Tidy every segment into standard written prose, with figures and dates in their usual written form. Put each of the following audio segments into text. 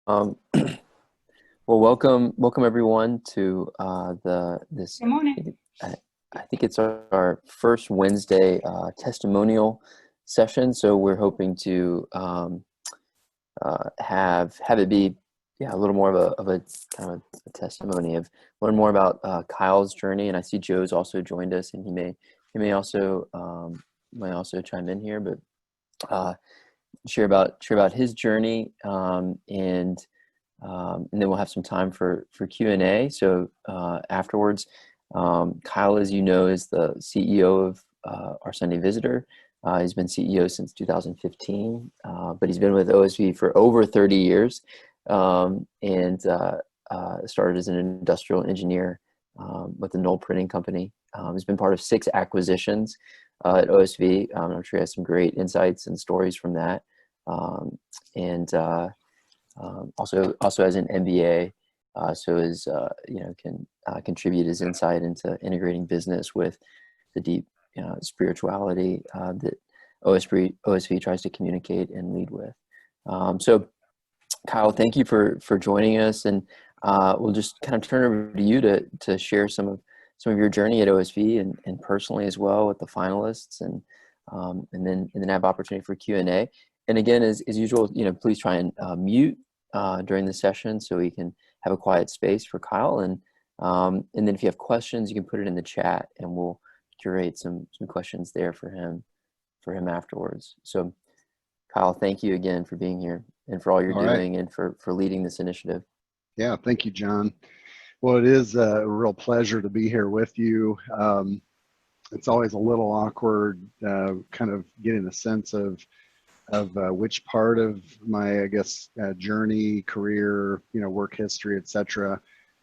Um, well, welcome everyone to this. Good morning. I, I think it's our first Wednesday testimonial session. So we're hoping to have it be a little more of a kind of a testimony of learn more about Kyle's journey. And I see Joe's also joined us, and he may also chime in here, but uh, share about his journey and then we'll have some time for Q&A. So afterwards, Kyle, as you know, is the CEO of our Sunday Visitor. He's been CEO since 2015, but he's been with OSV for over 30 years and started as an industrial engineer with the Noll Printing Company. He's been part of 6 acquisitions at OSV. I'm sure he has some great insights and stories from that. And also has an MBA, so is can contribute his insight into integrating business with the deep spirituality that OSV tries to communicate and lead with. So, Kyle, thank you for joining us, and we'll just kind of turn over to you to share some of your journey at OSV and personally as well with the finalists, and then have opportunity for Q&A. And again, as usual, please try and mute during the session so we can have a quiet space for Kyle. And then if you have questions, you can put it in the chat, and we'll curate some questions there for him afterwards. So, Kyle, thank you again for being here and for all you're All right. doing and for leading this initiative. Yeah, thank you, John. Well, it is a real pleasure to be here with you. It's always a little awkward, kind of getting a sense of which part of my, I guess, journey, career, work history, etc.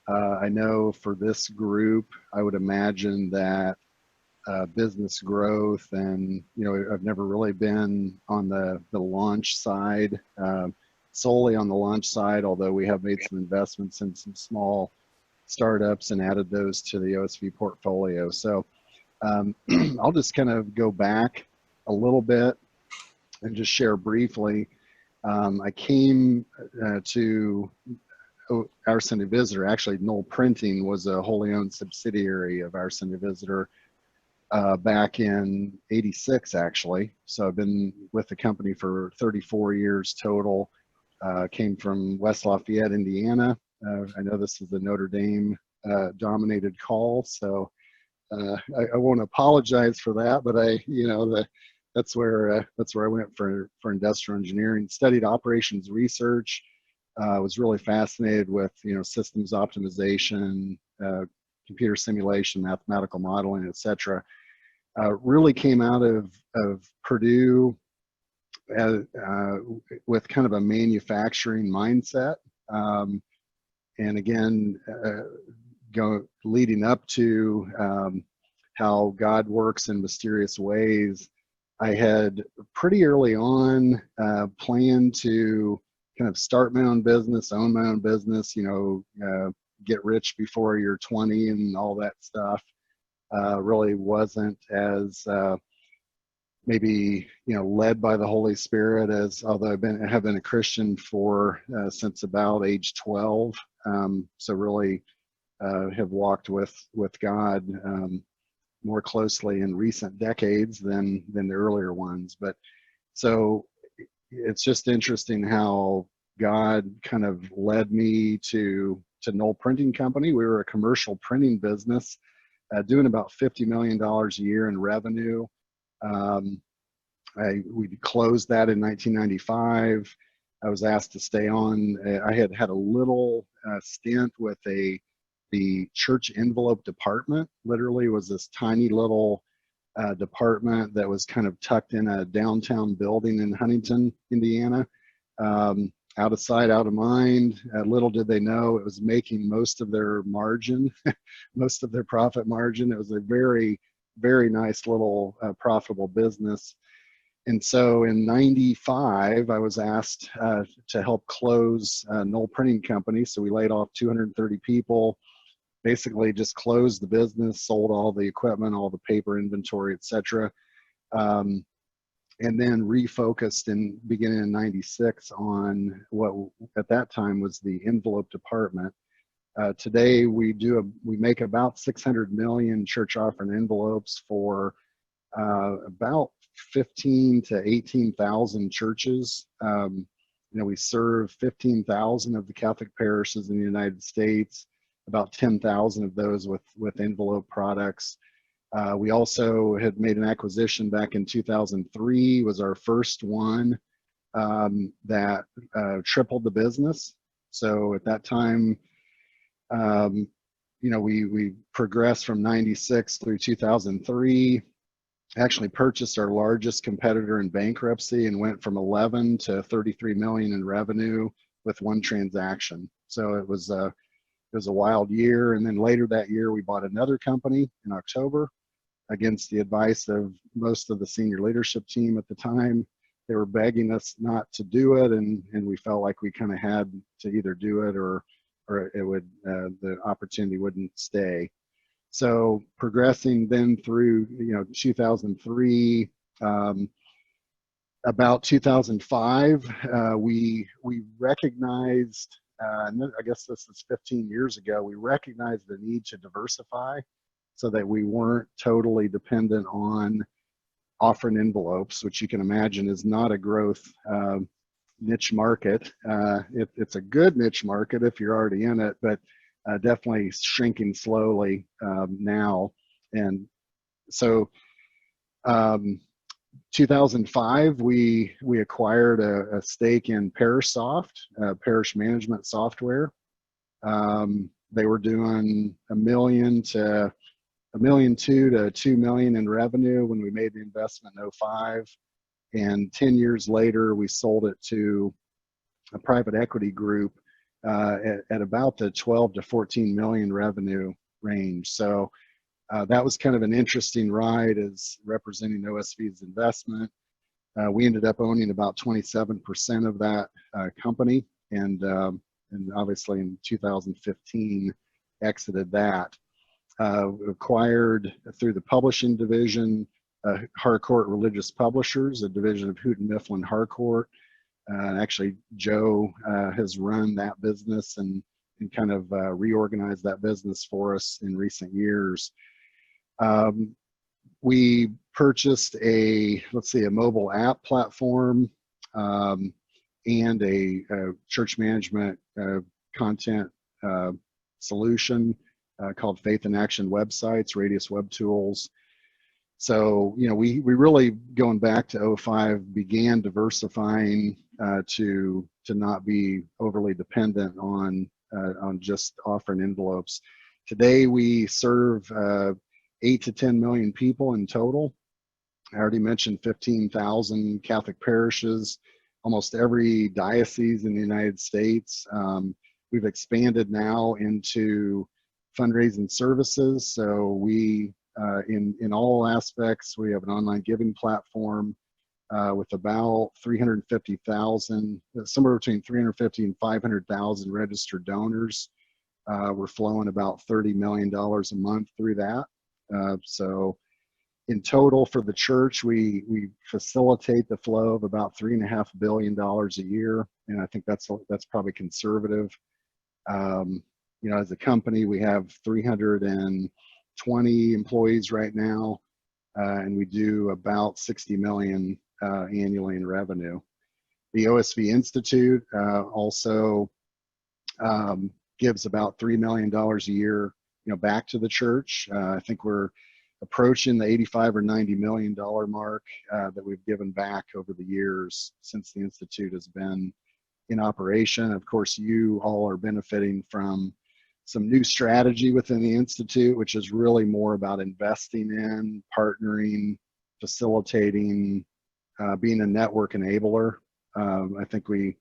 I know for this group, I would imagine that business growth, and I've never really been on the launch side, solely on the launch side, although we have made some investments in some small startups and added those to the OSV portfolio. So I'll just kind of go back a little bit and just share briefly. I came to our Sunday Visitor. Actually, Noll Printing was a wholly owned subsidiary of our Sunday Visitor back in '86, actually. So I've been with the company for 34 years total. Came from West Lafayette, Indiana. I know this is the Notre Dame dominated call, so I won't apologize for that, but that's where I went for industrial engineering. Studied operations research. Was really fascinated with systems optimization, computer simulation, mathematical modeling, etc. Really came out of Purdue with kind of a manufacturing mindset, and again, leading up to how God works in mysterious ways. I had pretty early on planned to kind of start my own business, own my own business, get rich before you're 20 and all that stuff. Really wasn't as maybe led by the Holy Spirit, as although I have been a Christian for since about age 12. So really have walked with God more closely in recent decades than the earlier ones. But so it's just interesting how God kind of led me to Noll Printing Company. We were a commercial printing business, doing about $50 million a year in revenue. We closed that in 1995. I was asked to stay on. I had a little stint with the church envelope department. Literally was this tiny little department that was kind of tucked in a downtown building in Huntington, Indiana. Out of sight, out of mind. Little did they know it was making most of their margin, most of their profit margin. It was a very, very nice little profitable business. And so in '95, I was asked to help close Noll Printing Company. So we laid off 230 people, basically just closed the business, sold all the equipment, all the paper inventory, etc. and then refocused in beginning in '96 on what at that time was the envelope department. Today we make about 600 million church offering envelopes for about 15 to 18,000 churches. We serve 15,000 of the Catholic parishes in the United States, about 10,000 of those with envelope products. We also had made an acquisition back in 2003, was our first one that tripled the business. So at that time, we progressed from '96 through 2003, actually purchased our largest competitor in bankruptcy and went from 11 to 33 million in revenue with one transaction. So it was a wild year. And then later that year, we bought another company in October against the advice of most of the senior leadership team at the time. They were begging us not to do it, and we felt like we kind of had to either do it or it would the opportunity wouldn't stay. So progressing then through 2003, about 2005, we recognized, and I guess this is 15 years ago, we recognized the need to diversify so that we weren't totally dependent on offering envelopes, which you can imagine is not a growth niche market. It's a good niche market if you're already in it, but definitely shrinking slowly now. And so 2005, we acquired a stake in ParishSoft, parish management software. They were doing $1.2 million to $2 million in revenue when we made the investment in '05. And 10 years later, we sold it to a private equity group at about the 12 to 14 million revenue range. So that was kind of an interesting ride as representing OSV's investment. We ended up owning about 27% of that company, and obviously in 2015 exited that. Acquired through the publishing division, Harcourt Religious Publishers, a division of Houghton Mifflin Harcourt. Actually, Joe has run that business and kind of reorganized that business for us in recent years. We purchased a mobile app platform and a church management content solution called Faith in Action Websites, Radius Web Tools. So, we really, going back to '05, began diversifying to not be overly dependent on just offering envelopes. Today, we serve 8 to 10 million people in total. I already mentioned 15,000 Catholic parishes, almost every diocese in the United States. We've expanded now into fundraising services. So we, in all aspects, we have an online giving platform with about 350,000, somewhere between 350 and 500,000 registered donors. We're flowing about $30 million a month through that. So in total for the church, we facilitate the flow of about $3.5 billion a year. And I think that's probably conservative. As a company, we have 320 employees right now, and we do about 60 million annually in revenue. The OSV Institute also gives about $3 million a year, back to the church. I think we're approaching the 85 or $90 million mark that we've given back over the years since the Institute has been in operation. Of course, you all are benefiting from some new strategy within the Institute, which is really more about investing in, partnering, facilitating, being a network enabler. I think we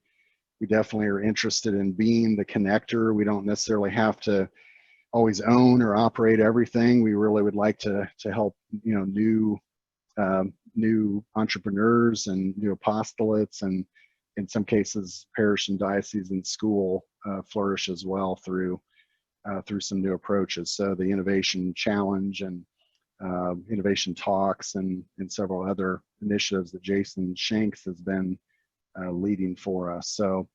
definitely are interested in being the connector. We don't necessarily have to always own or operate everything. We really would like to help new entrepreneurs and new apostolates, and in some cases parish and diocese and school flourish as well through some new approaches. So the innovation challenge and innovation talks and several other initiatives that Jason Shanks has been leading for us. So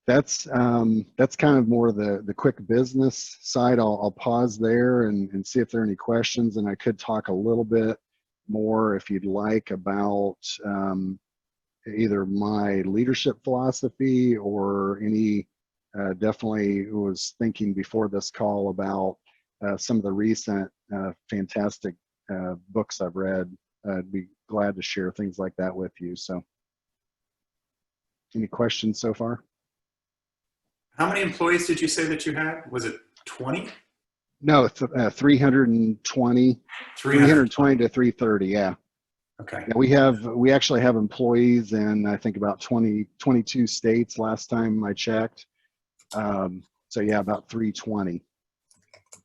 that's kind of more the quick business side. I'll pause there and see if there are any questions, and I could talk a little bit more if you'd like about either my leadership philosophy or any. Definitely was thinking before this call about some of the recent fantastic books I've read. I'd be glad to share things like that with you. So any questions so far? How many employees did you say that you had? Was it 20? No, 320 to 330. Yeah. Okay. Yeah, we actually have employees in, I think, about 22 states last time I checked. So yeah, about 320.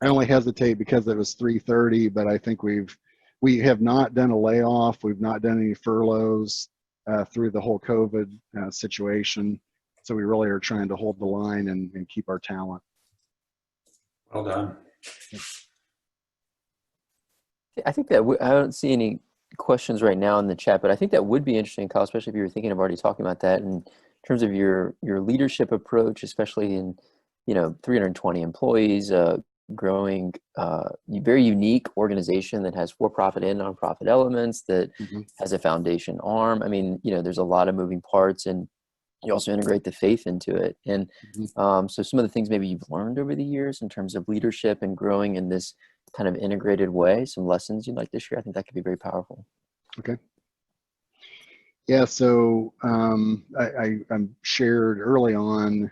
I only hesitate because it was 330, but I think we have not done a layoff. We've not done any furloughs through the whole COVID situation. So we really are trying to hold the line and keep our talent. Well done. I think that I don't see any questions right now in the chat, but I think that would be interesting, Kyle, especially if you were thinking of already talking about that in terms of your leadership approach, especially in 320 employees, growing, very unique organization that has for-profit and nonprofit elements, that has a foundation arm. I mean, there's a lot of moving parts, and you also integrate the faith into it. And so some of the things maybe you've learned over the years in terms of leadership and growing in this kind of integrated way, some lessons you'd like to share, I think that could be very powerful. Okay. Yeah, so I shared early on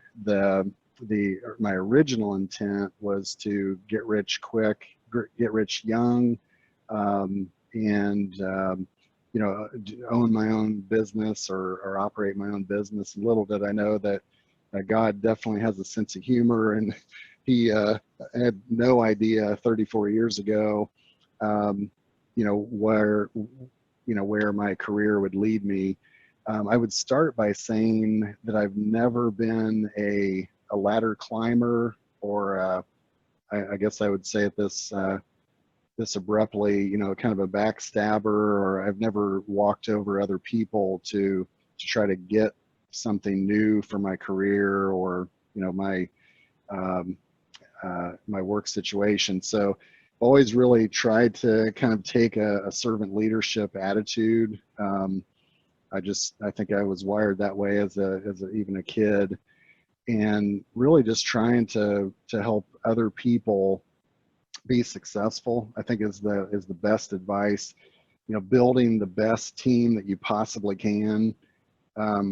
my original intent was to get rich quick, get rich young, and own my own business or operate my own business. And little did I know that God definitely has a sense of humor, and he had no idea 34 years ago, where my career would lead me. I would start by saying that I've never been a ladder climber, or I guess I would say it this abruptly, kind of a backstabber, or I've never walked over other people to try to get something new for my career or my my work situation. So always really tried to kind of take a servant leadership attitude. I think I was wired that way as even a kid, and really just trying to help other people be successful, I think is the best advice. Building the best team that you possibly can.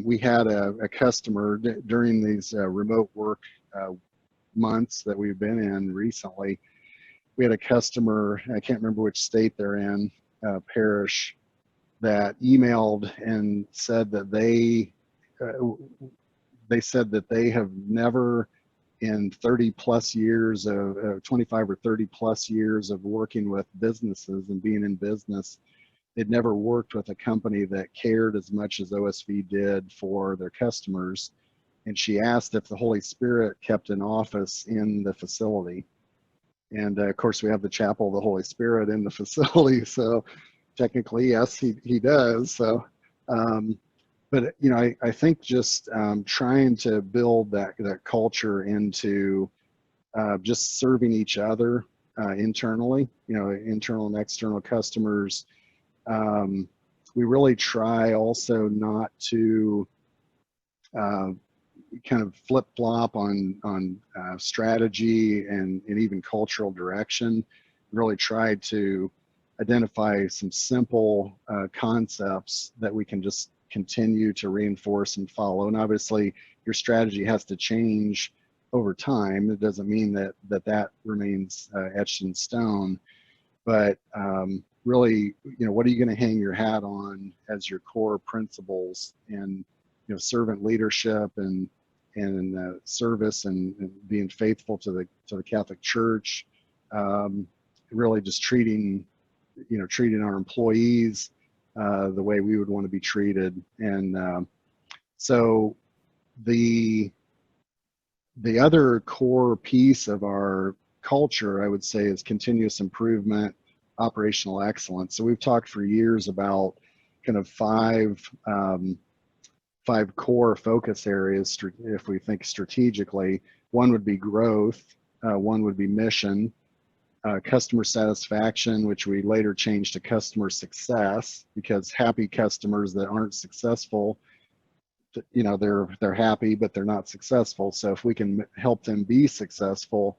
We had a customer during these remote work months that we've been in recently. We had a customer, I can't remember which state they're in, parish, that emailed and said that they said that they have never, in 30 plus years of 25 or 30 plus years of working with businesses and being in business, they'd never worked with a company that cared as much as OSV did for their customers. And she asked if the Holy Spirit kept an office in the facility. And of course, we have the Chapel of the Holy Spirit in the facility. So technically, yes, he does. So, but I think just trying to build that culture into just serving each other internally, internal and external customers. We really try also not to kind of flip-flop on strategy and even cultural direction. Really try to identify some simple concepts that we can just continue to reinforce and follow. And obviously your strategy has to change over time. It doesn't mean that remains etched in stone, but really, what are you going to hang your hat on as your core principles? And servant leadership and service and being faithful to the Catholic Church. Really just treating our employees the way we would want to be treated. And so the other core piece of our culture, I would say, is continuous improvement, operational excellence. So we've talked for years about kind of five core focus areas if we think strategically. One would be growth, one would be mission, customer satisfaction, which we later changed to customer success, because happy customers that aren't successful, you know, they're happy but they're not successful. So if we can help them be successful,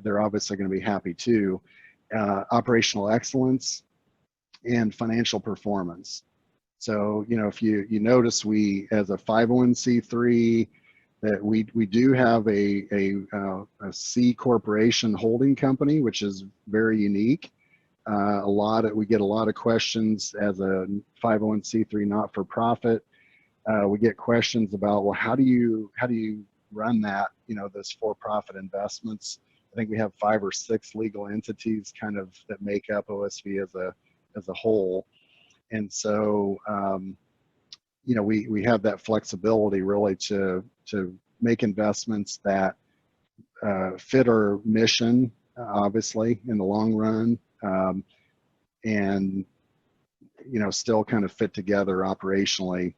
they're obviously going to be happy too. Operational excellence and financial performance. So, you know, if you notice, we, as a 501c3, that we do have a C corporation holding company, which is very unique. We get a lot of questions as a 501c3 not-for-profit. We get questions about, well, how do you run that? You know, those for-profit investments. I think we have 5 or 6 legal entities kind of that make up OSV as a whole, and so you know, we have that flexibility really to make investments that fit our mission, obviously in the long run, and you know, still kind of fit together operationally.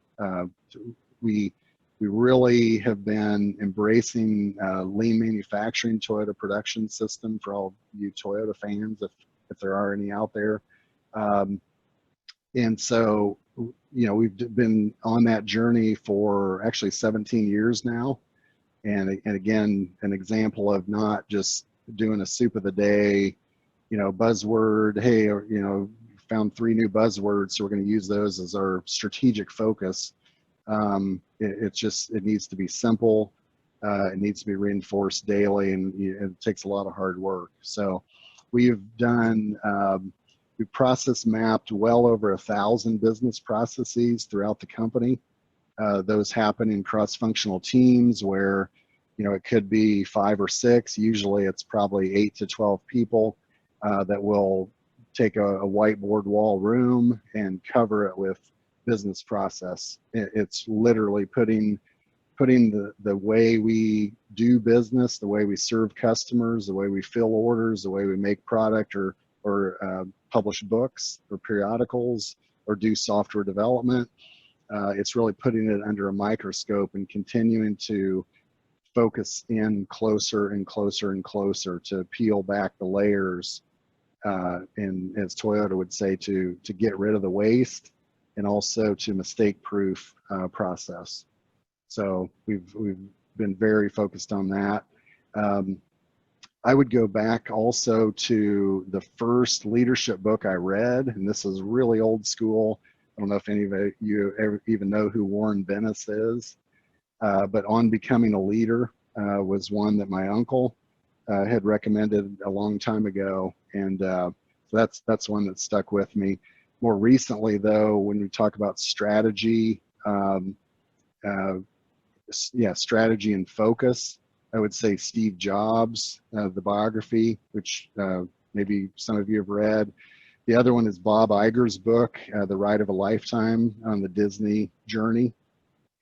We really have been embracing lean manufacturing, Toyota production system, for all you Toyota fans, if there are any out there. And so, you know, we've been on that journey for actually 17 years now. And again, an example of not just doing a soup of the day, you know, buzzword, hey, or, you know, found 3 new buzzwords, so we're going to use those as our strategic focus. It needs to be simple. It needs to be reinforced daily, and it takes a lot of hard work. So we've done, we process mapped well over 1,000 business processes throughout the company. Those happen in cross-functional teams where, you know, it could be 5 or 6. Usually it's probably 8 to 12 people that will take a whiteboard wall room and cover it with business process. It's literally putting the way we do business, the way we serve customers, the way we fill orders, the way we make product or publish books or periodicals or do software development. It's really putting it under a microscope and continuing to focus in closer and closer and closer to peel back the layers, and as Toyota would say, to get rid of the waste, and also to mistake-proof process. So we've been very focused on that. I would go back also to the first leadership book I read, and this is really old school. I don't know if any of you ever even know who Warren Bennis is, but On Becoming a Leader was one that my uncle had recommended a long time ago, and so that's one that stuck with me. More recently, though, when we talk about strategy, strategy and focus, I would say Steve Jobs, the biography, which maybe some of you have read. The other one is Bob Iger's book, The Ride of a Lifetime, on the Disney journey.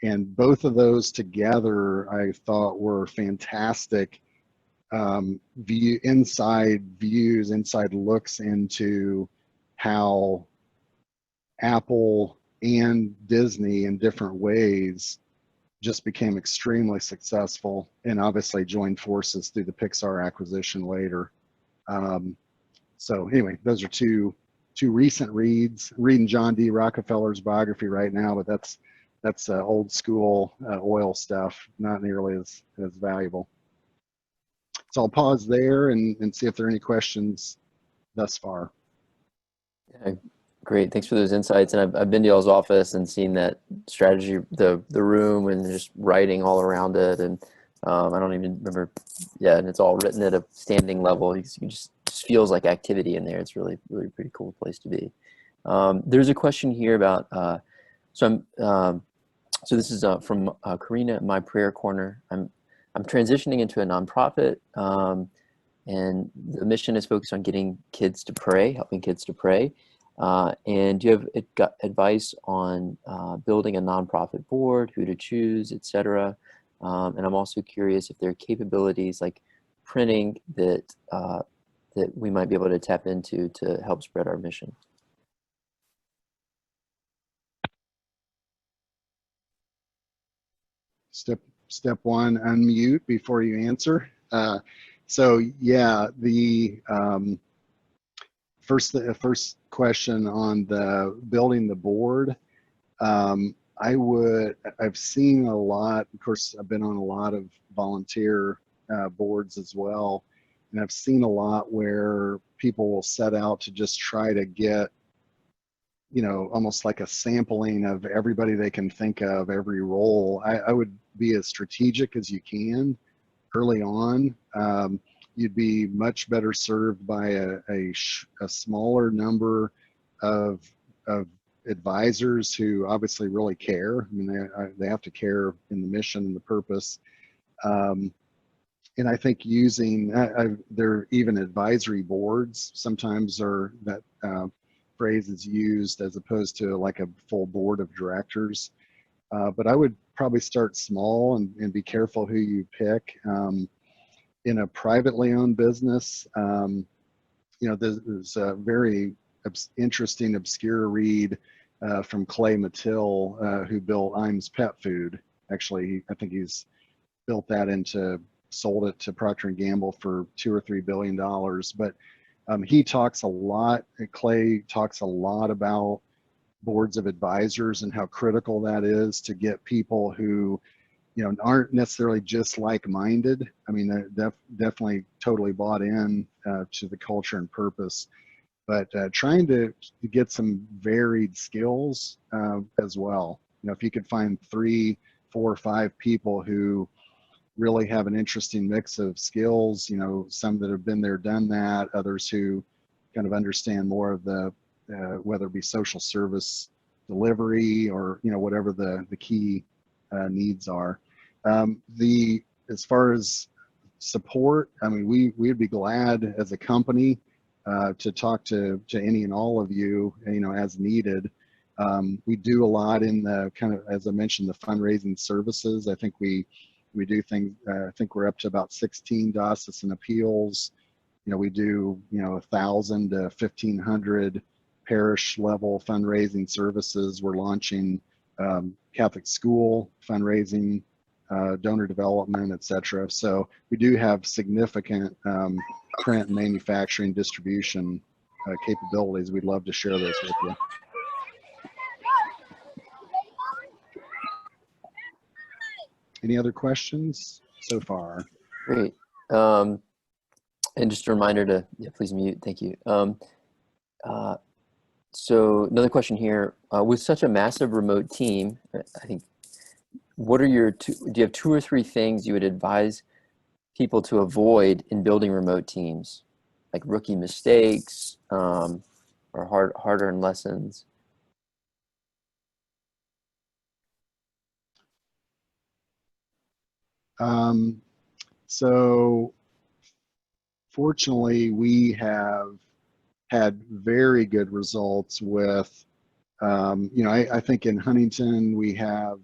And both of those together, I thought, were fantastic inside looks into how Apple and Disney in different ways just became extremely successful, and obviously joined forces through the Pixar acquisition later. So anyway, those are two recent reads. Reading John D. Rockefeller's biography right now, but that's old school oil stuff, not nearly as valuable. So I'll pause there and see if there are any questions thus far. Yeah, great, thanks for those insights. And I've been to y'all's office and seen that strategy, the room, and just writing all around it. And I don't even remember, yeah, and it's all written at a standing level. You just feels like activity in there. It's really, really pretty cool place to be. There's a question here about, so this is from Karina at My Prayer Corner. I'm transitioning into a nonprofit, and the mission is focused on getting kids to pray, helping kids to pray. And do you have advice on building a nonprofit board, who to choose, etc.? And I'm also curious if there are capabilities like printing that that we might be able to tap into to help spread our mission. Step one, unmute before you answer. So yeah, the first question on the building the board. I've seen a lot, of course, I've been on a lot of volunteer boards as well. And I've seen a lot where people will set out to just try to get, you know, almost like a sampling of everybody they can think of, every role. I would be as strategic as you can early on. You'd be much better served by a smaller number of advisors who obviously really care. I mean, they have to care in the mission and the purpose. And I think using, there are even advisory boards sometimes are that phrase is used as opposed to like a full board of directors. But I would probably start small and be careful who you pick. In a privately owned business, you know, there's a very interesting, obscure read from Clay Mattill, who built Iams Pet Food. Actually, I think he's built that into, sold it to Procter & Gamble for $2 or $3 billion. But he talks a lot, Clay talks a lot about boards of advisors and how critical that is to get people who, you know, aren't necessarily just like-minded. I mean, they're definitely totally bought in to the culture and purpose, but trying to get some varied skills as well. You know, if you could find 3, 4, or 5 people who really have an interesting mix of skills, you know, some that have been there, done that, others who kind of understand more of the, whether it be social service delivery or, you know, whatever the key needs are. As far as support, I mean, we'd be glad as a company to talk to any and all of you, you know, as needed. We do a lot in the kind of, as I mentioned, the fundraising services. I think we do things, I think we're up to about 16 diocesan appeals. You know, we do, you know, 1,000 to 1,500 parish level fundraising services. We're launching Catholic school fundraising, donor development, etc. So we do have significant print, manufacturing, distribution capabilities. We'd love to share those with you. Any other questions so far? Great. And just a reminder to, yeah, please mute. Thank you. So another question here, with such a massive remote team, I think, what are your do you have 2 or 3 things you would advise people to avoid in building remote teams, like rookie mistakes or hard-earned lessons? So fortunately, we have had very good results with, you know, I think in Huntington we have,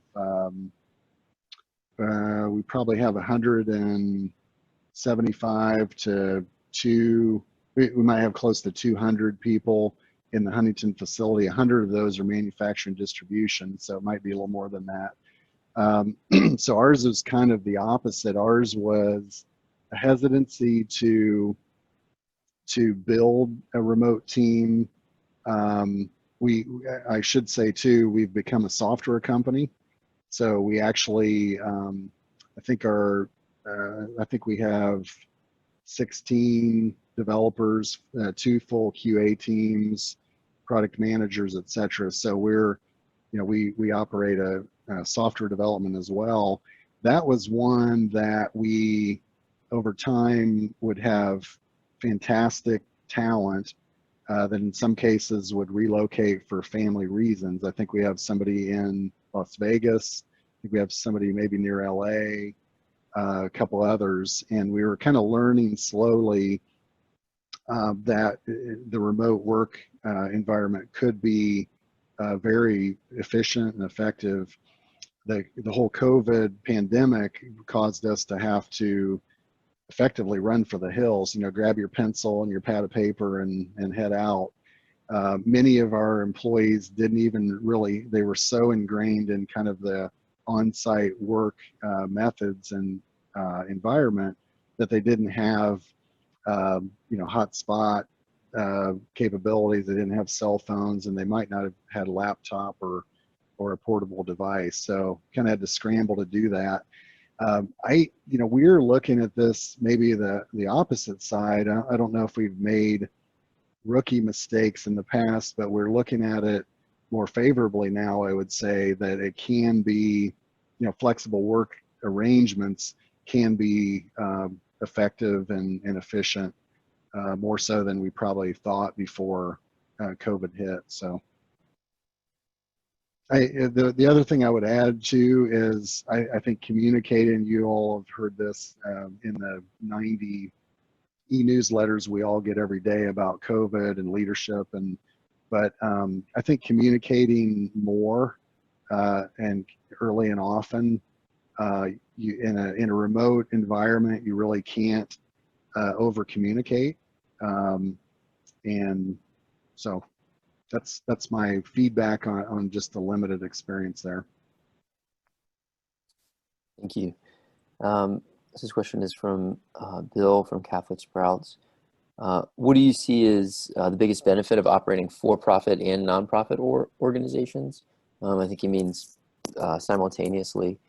we probably have 175 to we might have close to 200 people in the Huntington facility. 100 of those are manufacturing distribution, so it might be a little more than that. So ours is kind of the opposite. Ours was a hesitancy to build a remote team. I should say too, we've become a software company. So we actually, I think we have 16 developers, 2 full QA teams, product managers, etc. So we're, you know, we operate a software development as well. That was one that we, over time, would have fantastic talent that in some cases would relocate for family reasons. I think we have somebody in Las Vegas. I think we have somebody maybe near LA, a couple others, and we were kind of learning slowly that the remote work environment could be very efficient and effective. The whole COVID pandemic caused us to have to effectively run for the hills, grab your pencil and your pad of paper and head out. Many of our employees didn't even really, they were so ingrained in kind of the on-site work methods and environment that they didn't have, hotspot capabilities. They didn't have cell phones, and they might not have had a laptop or a portable device. So kind of had to scramble to do that. We're looking at this maybe the opposite side. I don't know if we've made rookie mistakes in the past, but we're looking at it more favorably now. I would say that it can be, flexible work arrangements can be effective and efficient, more so than we probably thought before COVID hit. So the other thing I would add too is I think communicating, you all have heard this in the 90 e-newsletters we all get every day about COVID and leadership, but I think communicating more and early and often, you in a remote environment, you really can't over communicate, and so that's my feedback on just the limited experience there. Thank you. This question is from Bill from Catholic Sprouts. What do you see as the biggest benefit of operating for-profit and nonprofit organizations? I think he means simultaneously,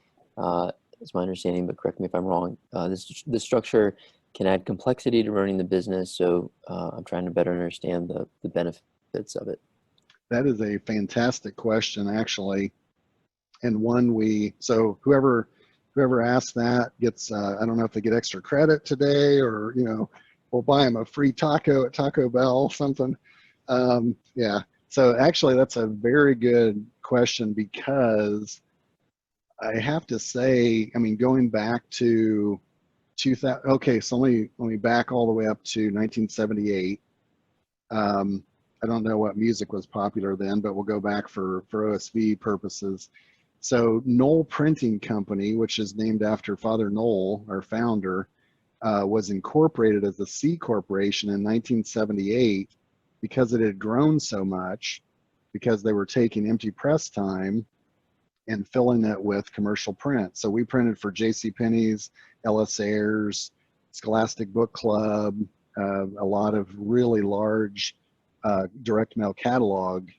is my understanding, but correct me if I'm wrong. This structure can add complexity to running the business, so I'm trying to better understand the benefits of it. That is a fantastic question, actually, and one so whoever asks that gets, I don't know if they get extra credit today, or we'll buy them a free taco at Taco Bell, something. Yeah, so actually that's a very good question, because I have to say, going back to 2000, okay, so let me back all the way up to 1978. I don't know what music was popular then, but we'll go back for OSV purposes. So Noll Printing Company, which is named after Father Noll, our founder, was incorporated as a C corporation in 1978 because it had grown so much, because they were taking empty press time and filling it with commercial print. So we printed for JCPenney's, Ellis Ayres, Scholastic Book Club, a lot of really large direct mail catalog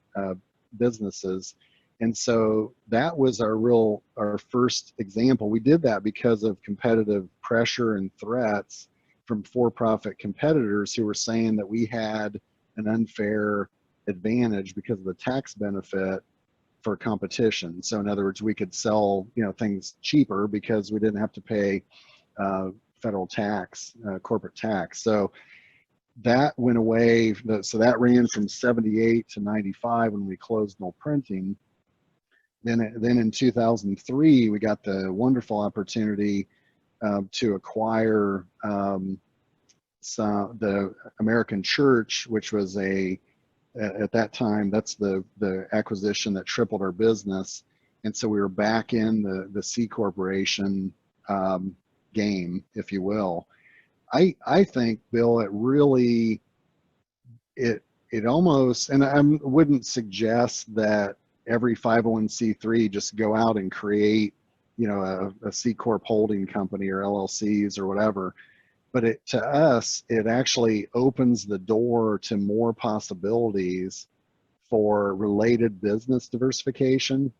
businesses. And so that was our first example. We did that because of competitive pressure and threats from for-profit competitors who were saying that we had an unfair advantage because of the tax benefit for competition. So in other words, we could sell things cheaper because we didn't have to pay federal tax, corporate tax. So that went away. So that ran from 78 to 95 when we closed Noll Printing. Then in 2003, we got the wonderful opportunity to acquire the American Church, which was at that time, that's the acquisition that tripled our business. And so we were back in the C corporation game, if you will. I think, Bill, it really, it almost, and I wouldn't suggest that every 501c3 just go out and create, a C Corp holding company or LLCs or whatever. But to us, it actually opens the door to more possibilities for related business diversification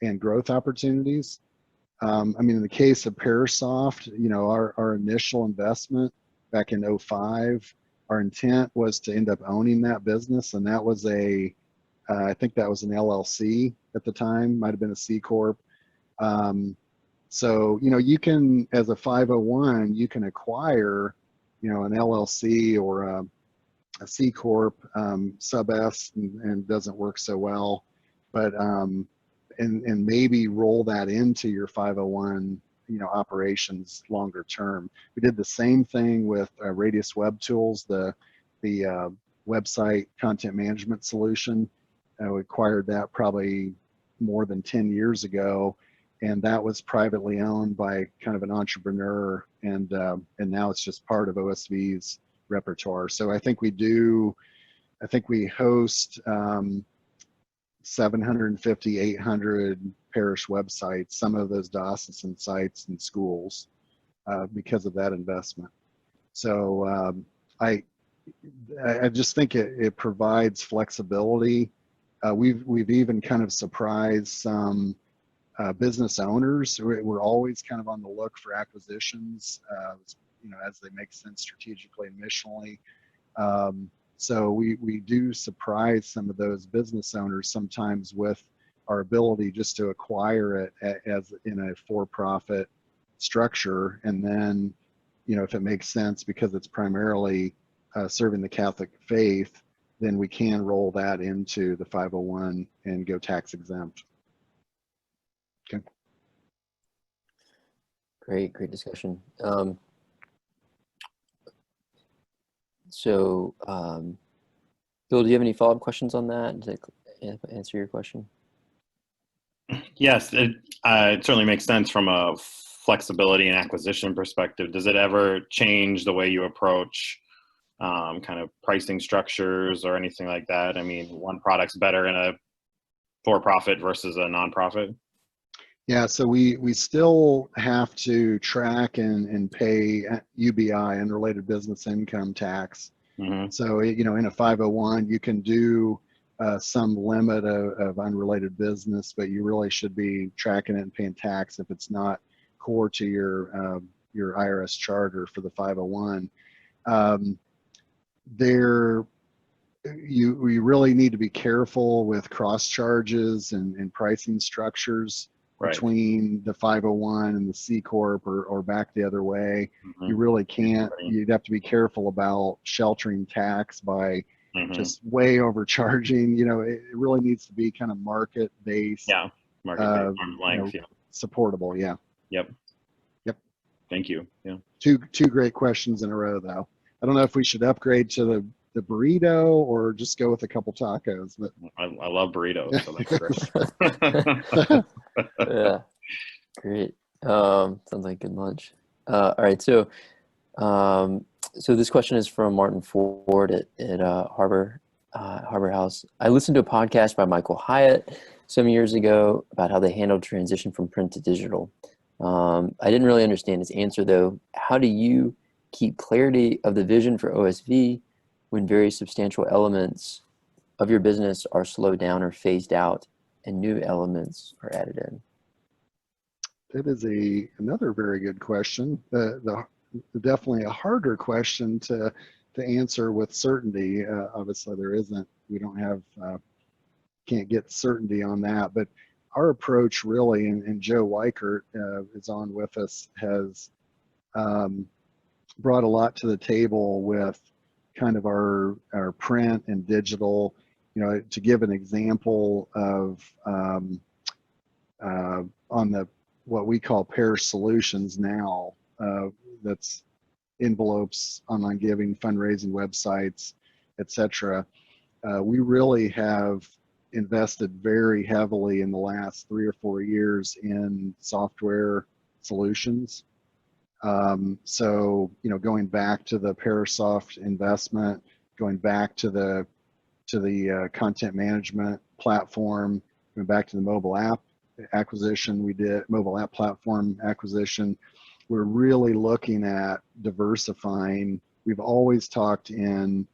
and growth opportunities. In the case of Parasoft, our initial investment back in 2005, our intent was to end up owning that business, and that was I think that was an LLC at the time, might have been a C Corp. So, you can, as a 501, you can acquire, an LLC or a C Corp, sub S, and doesn't work so well, but, and maybe roll that into your 501, operations longer term. We did the same thing with Radius Web Tools, the website content management solution. We acquired that probably more than 10 years ago. and that was privately owned by kind of an entrepreneur, and now it's just part of OSV's repertoire. So I think we host 750, 800 parish websites, some of those diocesan sites and schools, because of that investment. So I just think it provides flexibility. We've even kind of surprised some business owners. We're always kind of on the look for acquisitions, as they make sense strategically and missionally. So we do surprise some of those business owners sometimes with our ability just to acquire it as in a for-profit structure, and then, if it makes sense because it's primarily serving the Catholic faith, then we can roll that into the 501 and go tax exempt. Okay. Great discussion. So, Bill, do you have any follow-up questions on that? Does that answer your question? Yes, it certainly makes sense from a flexibility and acquisition perspective. Does it ever change the way you approach kind of pricing structures or anything like that? I mean, one product's better in a for-profit versus a nonprofit? Yeah, so we still have to track and pay UBI, unrelated business income tax. Mm-hmm. So, in a 501, you can do some limit of unrelated business, but you really should be tracking it and paying tax if it's not core to your IRS charter for the 501. You really need to be careful with cross charges and pricing structures. Right. Between the 501 and the C Corp or back the other way. Mm-hmm. You really can't. You'd have to be careful about sheltering tax by just way overcharging. It really needs to be kind of market based. Yeah, market based, supportable. Yeah. Yep. Thank you. Yeah. Two great questions in a row, though. I don't know if we should upgrade to the burrito or just go with a couple tacos. But I love burritos, so that's great. Yeah, great. Sounds like good lunch. All right, so this question is from Martin Ford at Harbor House. I listened to a podcast by Michael Hyatt some years ago about how they handled transition from print to digital. I didn't really understand his answer, though. How do you keep clarity of the vision for OSV when very substantial elements of your business are slowed down or phased out and new elements are added in? That is another very good question. Definitely a harder question to answer with certainty. Obviously, there isn't. We don't have can't get certainty on that. But our approach really, and Joe Weichert is on with us, has brought a lot to the table with kind of our print and digital. To give an example of on the what we call parish solutions now, that's envelopes, online giving, fundraising websites, etc. We really have invested very heavily in the last 3 or 4 years in software solutions. So going back to the PariSoft investment, going back to the content management platform, going back to the mobile app acquisition we did, mobile app platform acquisition. We're really looking at diversifying. We've always talked in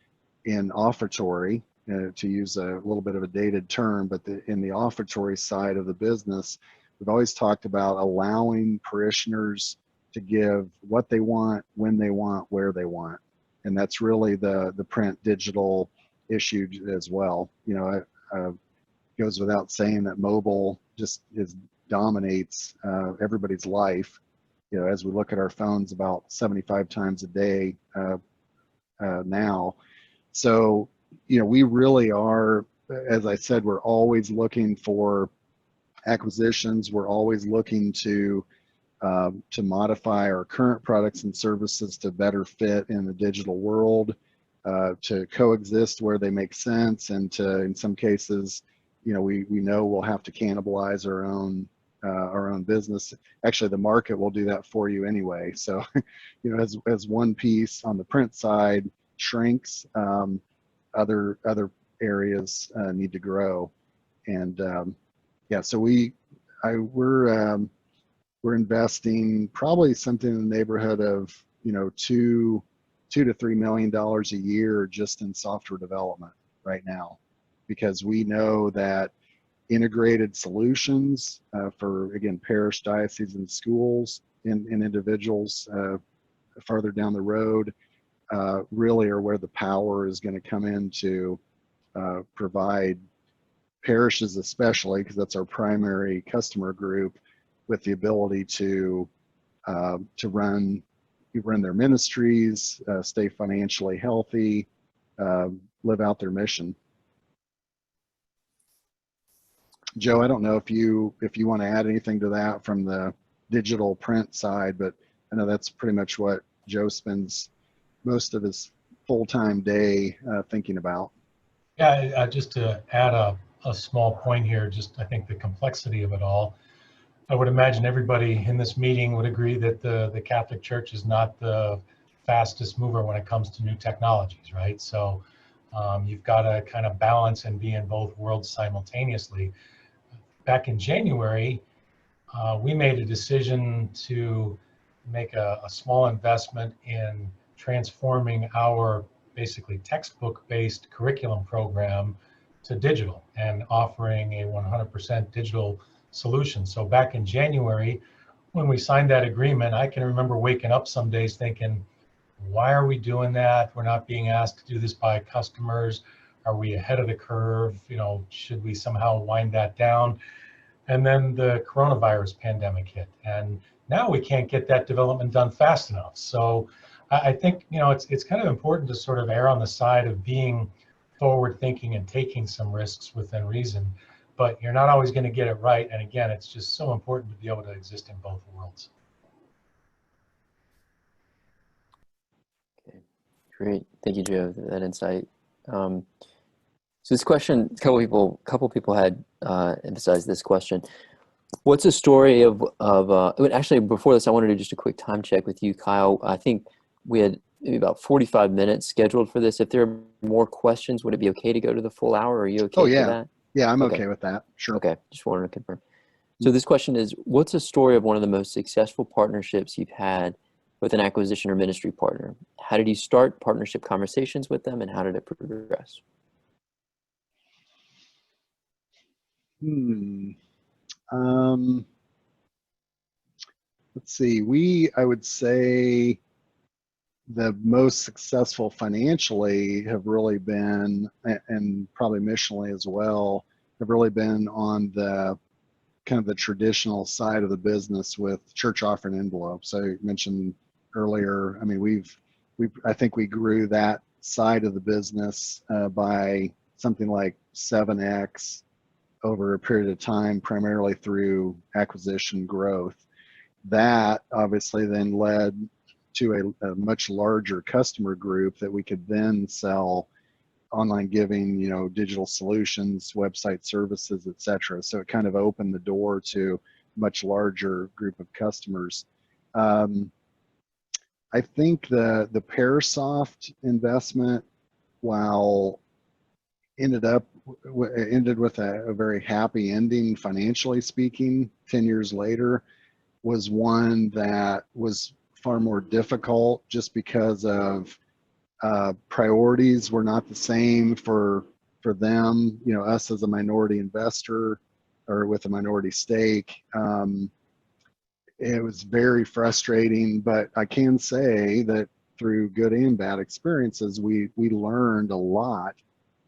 offertory, to use a little bit of a dated term, but in the offertory side of the business, we've always talked about allowing parishioners to give what they want, when they want, where they want. And that's really the print digital issue as well. Goes without saying that mobile just dominates everybody's life. As we look at our phones about 75 times a day now. So, we really are, as I said, we're always looking for acquisitions. We're always looking to modify our current products and services to better fit in the digital world, to coexist where they make sense, and to, in some cases, we know we'll have to cannibalize our own our own business. Actually, the market will do that for you anyway. So, as one piece on the print side shrinks, other areas need to grow. And yeah, so we're investing probably something in the neighborhood of $2 to $3 million a year just in software development right now, because we know that integrated solutions for, again, parish, diocese, and schools and individuals farther down the road really are where the power is going to come in to provide parishes, especially because that's our primary customer group, with the ability to run their ministries, stay financially healthy, live out their mission. Joe, I don't know if you want to add anything to that from the digital print side, but I know that's pretty much what Joe spends most of his full-time day thinking about. Yeah, just to add a small point here, just I think the complexity of it all. I would imagine everybody in this meeting would agree that the Catholic Church is not the fastest mover when it comes to new technologies, right? So you've got to kind of balance and be in both worlds simultaneously. Back in January, we made a decision to make a small investment in transforming our basically textbook-based curriculum program to digital and offering a 100% digital solution. So back in January, when we signed that agreement, I can remember waking up some days thinking, why are we doing that? We're not being asked to do this by customers. Are we ahead of the curve? Should we somehow wind that down? And then the coronavirus pandemic hit, and now we can't get that development done fast enough. So I think it's kind of important to sort of err on the side of being forward thinking and taking some risks within reason, but you're not always going to get it right. And again, it's just so important to be able to exist in both worlds. Okay, great. Thank you, Joe, for that insight. So this question, a couple people had emphasized this question. What's a story of actually, before this, I wanted to do just a quick time check with you, Kyle. I think we had maybe about 45 minutes scheduled for this. If there are more questions, would it be okay to go to the full hour? Are you okay with that? Yeah, I'm okay with that. Sure. Okay, just wanted to confirm. So this question is, what's a story of one of the most successful partnerships you've had with an acquisition or ministry partner? How did you start partnership conversations with them, and how did it progress? Let's see. I would say the most successful financially have really been, and probably missionally as well, have really been on the kind of the traditional side of the business with church offering envelopes. I mentioned earlier, I mean, I think we grew that side of the business by something like 7x over a period of time, primarily through acquisition growth. That obviously then led to a much larger customer group that we could then sell online giving, digital solutions, website services, etc. So it kind of opened the door to a much larger group of customers. I think the Parasoft investment, while ended with a very happy ending financially speaking 10 years later, was one that was far more difficult just because of priorities were not the same for them, us as a minority investor or with a minority stake. It was very frustrating, but I can say that through good and bad experiences, we learned a lot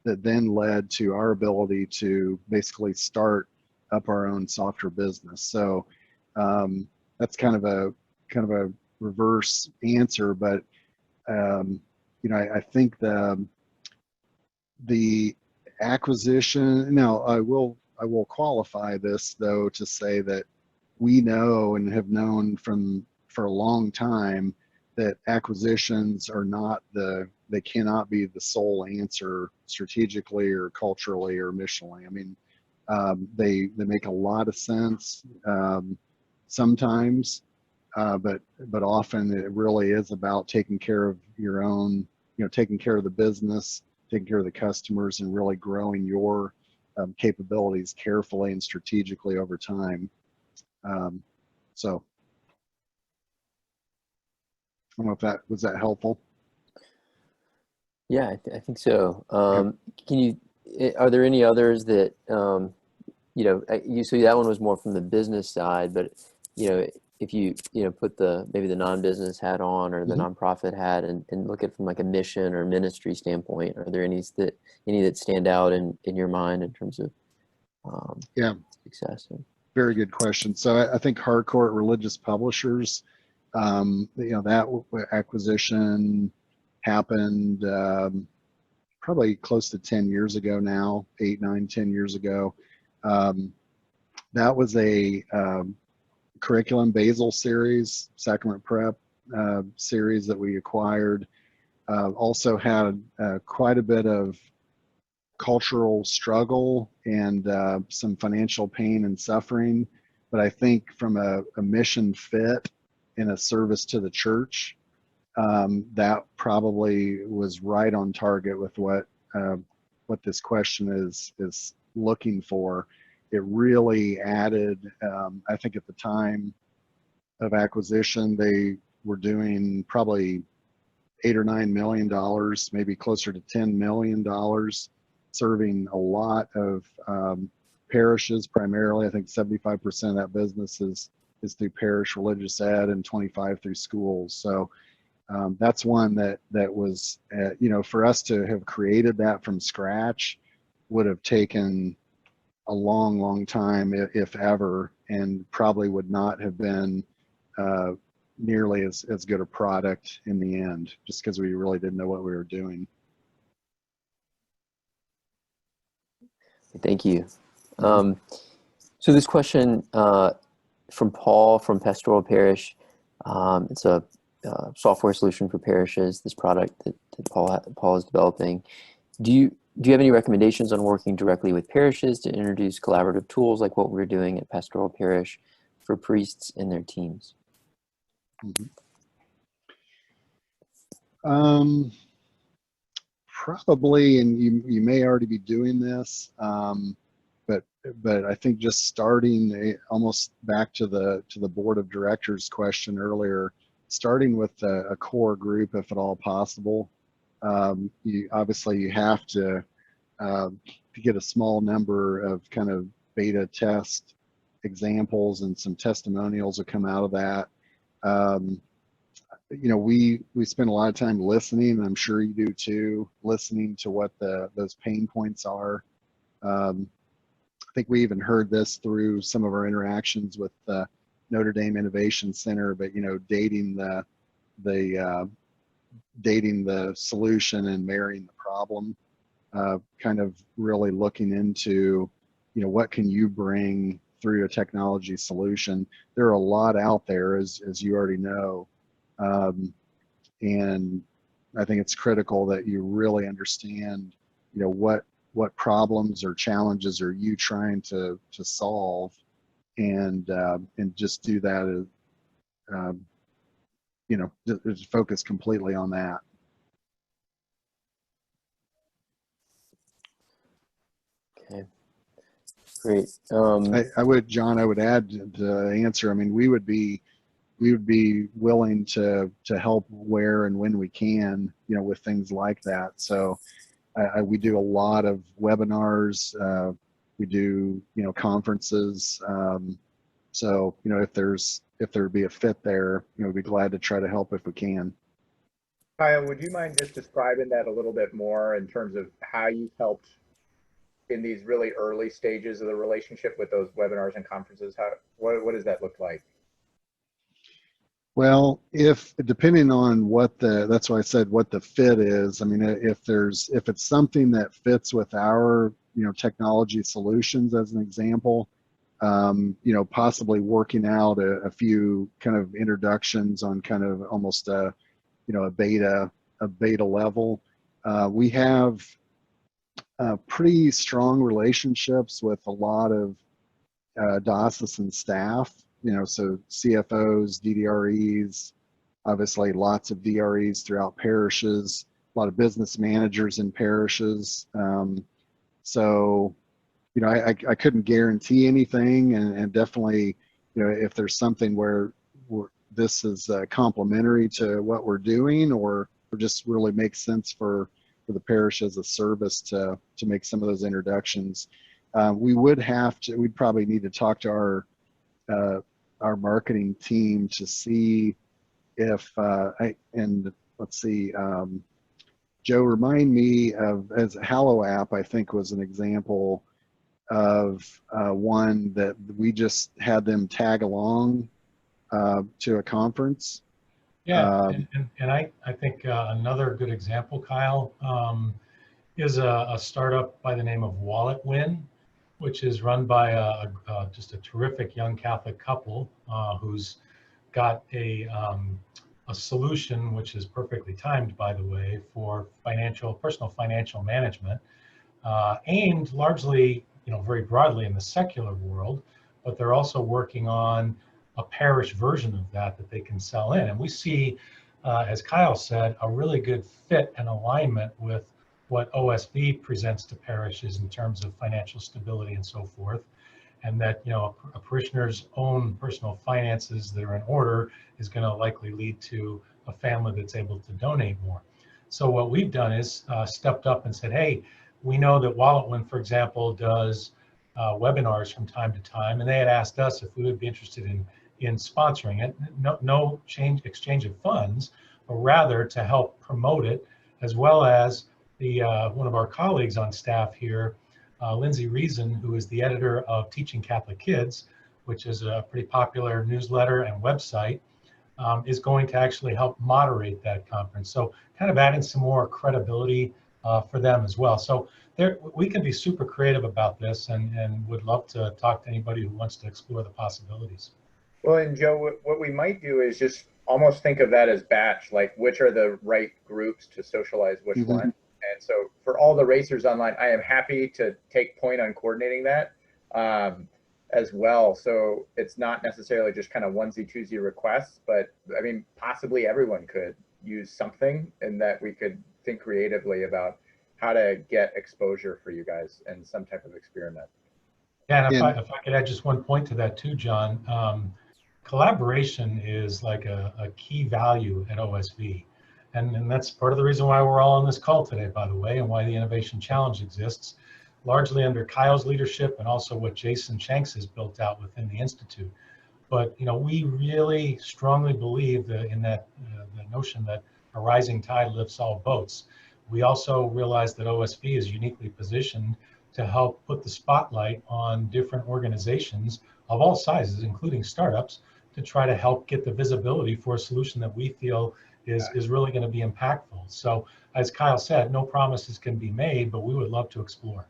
that then led to our ability to basically start up our own software business. So that's kind of a reverse answer, but I think the acquisition. Now, I will qualify this though to say that we know and have known for a long time that acquisitions are not they cannot be the sole answer strategically or culturally or missionally. I mean, They make a lot of sense sometimes, but often it really is about taking care of your own, taking care of the business, taking care of the customers, and really growing your capabilities carefully and strategically over time. So I don't know if was that helpful. Yeah, I think so. Are there any others that, so that one was more from the business side, but, if you, put maybe the non-business hat on or the nonprofit hat and look at it from like a mission or ministry standpoint, are there any that stand out in your mind in terms of success? Very good question. So I think Harcourt Religious Publishers, that acquisition happened probably close to 10 years ago now, 8, 9, 10 years ago. That was a curriculum Basil series, Sacrament Prep series that we acquired. Also had quite a bit of cultural struggle and some financial pain and suffering. But I think from a mission fit and a service to the church, that probably was right on target with what this question is looking for. It really added, I think at the time of acquisition, they were doing probably $8 or $9 million, maybe closer to $10 million, serving a lot of parishes primarily. I think 75% of that business is through parish religious ed and 25 through schools. So that's one that was, for us to have created that from scratch would have taken a long, long time, if ever, and probably would not have been nearly as good a product in the end, just because we really didn't know what we were doing. Thank you. So this question from Paul from Pastoral Parish. It's a software solution for parishes, this product that Paul is developing. Do you have any recommendations on working directly with parishes to introduce collaborative tools like what we're doing at Pastoral Parish for priests and their teams? Probably, and you may already be doing this, but I think just starting almost back to the board of directors question earlier, starting with a core group if at all possible. You have to get a small number of kind of beta test examples, and some testimonials will come out of that. We spend a lot of time listening, and I'm sure you do too, listening to what those pain points are. I think we even heard this through some of our interactions with Notre Dame Innovation Center, but dating the solution and marrying the problem, kind of really looking into, what can you bring through a technology solution. There are a lot out there, as you already know, and I think it's critical that you really understand, what problems or challenges are you trying to solve, and just do that just focus completely on that. Okay, great. I would add to the answer. I mean, we would be willing to help where and when we can, with things like that. So we do a lot of webinars. We do, conferences. So, if there'd be a fit there, we'd be glad to try to help if we can. Kyle, would you mind just describing that a little bit more in terms of how you've helped in these really early stages of the relationship with those webinars and conferences? What does that look like? Well, depending on that's why I said what the fit is. I mean, if it's something that fits with our, technology solutions, as an example, possibly working out a few kind of introductions on kind of almost a beta level. We have pretty strong relationships with a lot of diocesan staff, so CFOs, DDREs, obviously lots of DREs throughout parishes, a lot of business managers in parishes. So, I couldn't guarantee anything, and definitely, if there's something where this is complementary to what we're doing, or just really makes sense for the parish as a service to make some of those introductions. We'd probably need to talk to our marketing team to see if, let's see, Joe, remind me of, as a Hallow app, I think was an example of one that we just had them tag along to a conference. Yeah, and I think another good example, Kyle, is a startup by the name of WalletWin, which is run by just a terrific young Catholic couple who's got a solution which is perfectly timed, by the way, for personal financial management, aimed largely, very broadly in the secular world, but they're also working on a parish version of that they can sell in. And we see, as Kyle said, a really good fit and alignment with what OSV presents to parishes in terms of financial stability and so forth. And that, a parishioner's own personal finances that are in order is going to likely lead to a family that's able to donate more. So what we've done is stepped up and said, hey, we know that WalletWin, for example, does webinars from time to time, and they had asked us if we would be interested in sponsoring it. No exchange of funds, but rather to help promote it, as well as one of our colleagues on staff here, Lindsay Reason, who is the editor of Teaching Catholic Kids, which is a pretty popular newsletter and website, is going to actually help moderate that conference. So kind of adding some more credibility for them as well. So we can be super creative about this, and would love to talk to anybody who wants to explore the possibilities. Well, and Joe, what we might do is just almost think of that as batch, like which are the right groups to socialize which one. And so for all the racers online, I am happy to take point on coordinating that as well. So it's not necessarily just kind of onesie twosie requests, but I mean, possibly everyone could use something, and that we could think creatively about how to get exposure for you guys and some type of experiment. Yeah, and if I could add just one point to that too, John, collaboration is like a key value at OSV. And that's part of the reason why we're all on this call today, by the way, and why the Innovation Challenge exists, largely under Kyle's leadership and also what Jason Shanks has built out within the Institute. But, we really strongly believe in that the notion that a rising tide lifts all boats. We also realize that OSV is uniquely positioned to help put the spotlight on different organizations of all sizes, including startups, to try to help get the visibility for a solution that we feel is really going to be impactful. So as Kyle said, no promises can be made, but we would love to explore.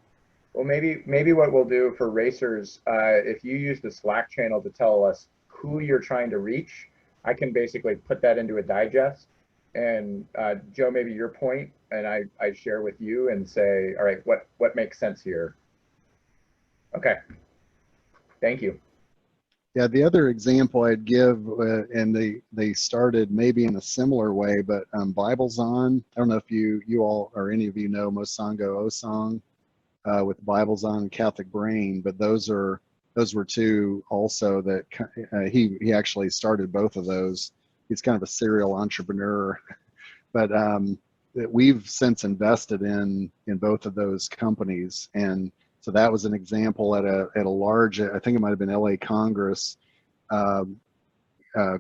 Well, maybe what we'll do for racers, if you use the Slack channel to tell us who you're trying to reach, I can basically put that into a digest. And Joe, maybe your point, and I share with you and say, all right, what makes sense here? Okay, thank you. Yeah, the other example I'd give, and they started maybe in a similar way, but Bibles On. I don't know if you all or any of you know Mosango Osong with Bibles On and Catholic Brain, but those were two also that he actually started both of those. He's kind of a serial entrepreneur, but we've since invested in both of those companies. And so that was an example at a large, I think it might have been LA Congress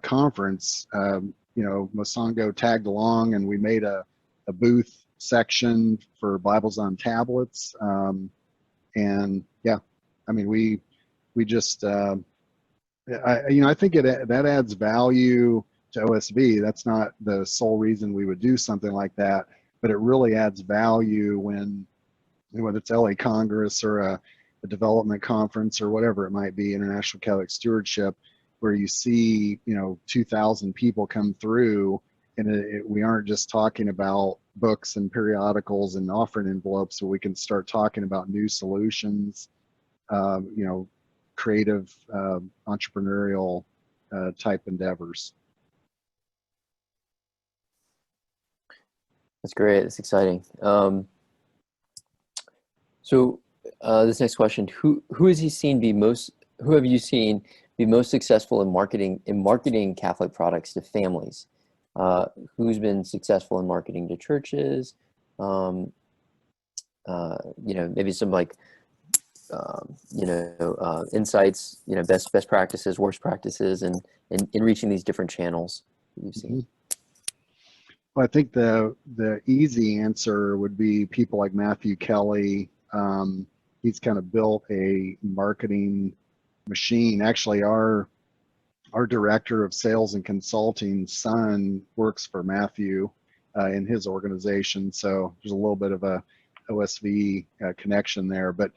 conference. Mosango tagged along, and we made a booth section for Bibles on tablets. And yeah, I mean, we just, I think that adds value to OSV. That's not the sole reason we would do something like that, but it really adds value when, whether it's LA Congress or a development conference or whatever it might be, International Catholic Stewardship, where you see, 2,000 people come through, we aren't just talking about books and periodicals and offering envelopes, so we can start talking about new solutions, you know, creative, entrepreneurial type endeavors. That's great. That's exciting. So this next question: Who have you seen be most successful in marketing Catholic products to families? Who's been successful in marketing to churches? You know, maybe some like insights. You know, best practices, worst practices, and in reaching these different channels you've seen. Mm-hmm. Well, I think the easy answer would be people like Matthew Kelly. He's kind of built a marketing machine. Actually, our director of sales and consulting son works for Matthew in his organization. So there's a little bit of a OSV connection there. But,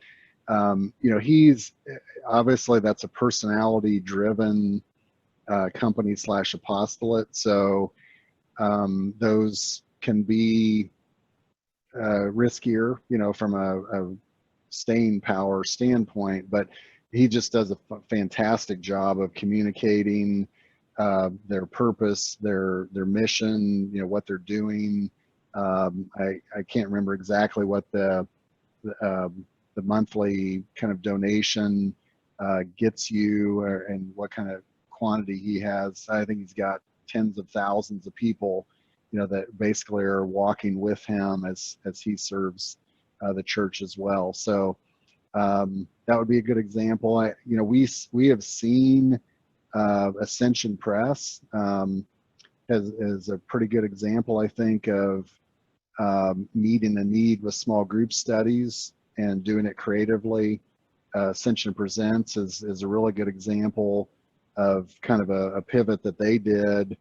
you know, he's obviously, that's a personality driven company / apostolate. So those can be riskier, you know, from a staying power standpoint, but he just does a fantastic job of communicating their purpose, their mission, you know, what they're doing. I can't remember exactly what the monthly kind of donation gets you, and what kind of quantity he has. I think he's got tens of thousands of people, you know, that basically are walking with him as he serves the church as well. So that would be a good example. You know, we have seen Ascension Press as a pretty good example, I think, of meeting a need with small group studies and doing it creatively. Ascension Presents is a really good example of kind of a pivot that they did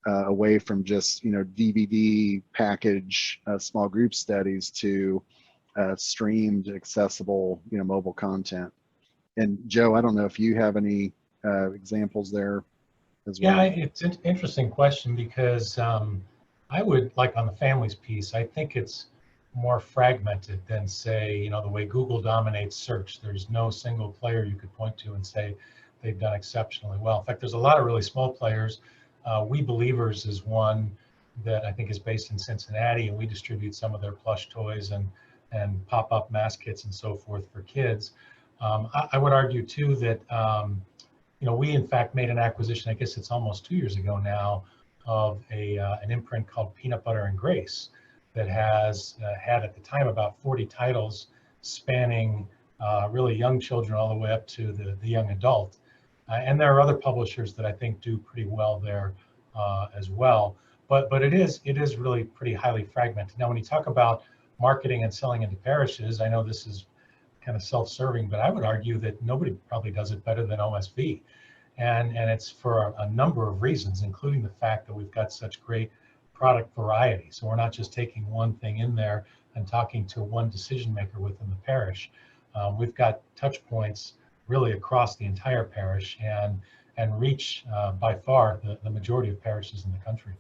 away from just, you know, DVD package small group studies to streamed, accessible, you know, mobile content. And Joe, I don't know if you have any examples there as well. Yeah, it's an interesting question because I would, like on the families piece, I think it's more fragmented than, say, you know, the way Google dominates search. There's no single player you could point to and say they've done exceptionally well. In fact, there's a lot of really small players. We Believers is one that I think is based in Cincinnati, and we distribute some of their plush toys and pop-up mask kits and so forth for kids. I would argue too that you know, we in fact made an acquisition, I guess it's almost 2 years ago now, of an imprint called Peanut Butter and Grace that has had at the time about 40 titles spanning really young children all the way up to the young adult. And there are other publishers that I think do pretty well there as well. But it is really pretty highly fragmented. Now, when you talk about marketing and selling into parishes, I know this is kind of self-serving, but I would argue that nobody probably does it better than OSV. And it's for a number of reasons, including the fact that we've got such great product variety. So we're not just taking one thing in there and talking to one decision maker within the parish. We've got touch points really across the entire parish and reach by far the majority of parishes in the country.